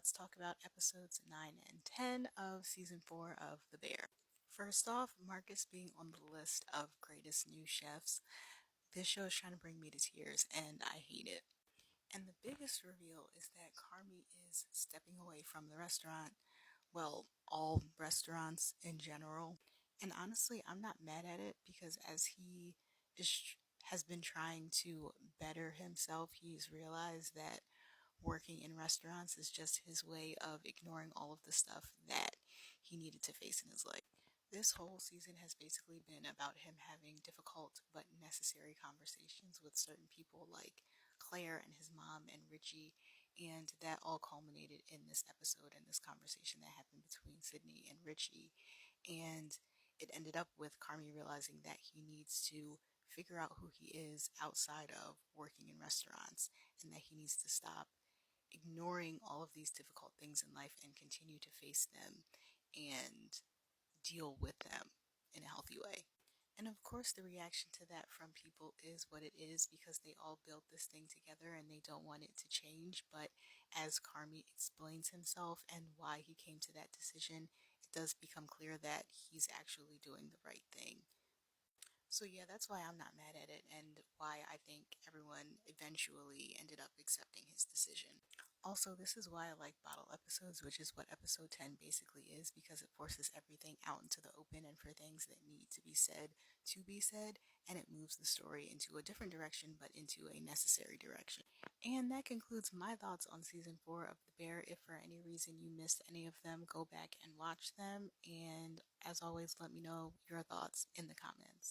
let's talk about episodes 9 and 10 of season 4 of The Bear. First off, Marcus being on the list of greatest new chefs. This show is trying to bring me to tears, and I hate it. And the biggest reveal is that Carmi is stepping away from the restaurant. Well, all restaurants in general. And honestly, I'm not mad at it because as he is, has been trying to better himself, he's realized that working in restaurants is just his way of ignoring all of the stuff that he needed to face in his life. This whole season has basically been about him having difficult but necessary conversations with certain people like Claire and his mom and Richie, and that all culminated in this episode and this conversation that happened between Sydney and Richie. And it ended up with Carmi realizing that he needs to figure out who he is outside of working in restaurants and that he needs to stop ignoring all of these difficult things in life and continue to face them and deal with them in a healthy way. And of course, the reaction to that from people is what it is because they all built this thing together and they don't want it to change. But as Carmi explains himself and why he came to that decision, it does become clear that he's actually doing the right thing. So yeah, that's why I'm not mad at it and why I think everyone eventually ended up accepting his decision. Also, this is why I like bottle episodes, which is what episode 10 basically is, because it forces everything out into the open and for things that need to be said, and it moves the story into a different direction, but into a necessary direction. And that concludes my thoughts on season 4 of The Bear. If for any reason you missed any of them, go back and watch them. And as always, let me know your thoughts in the comments.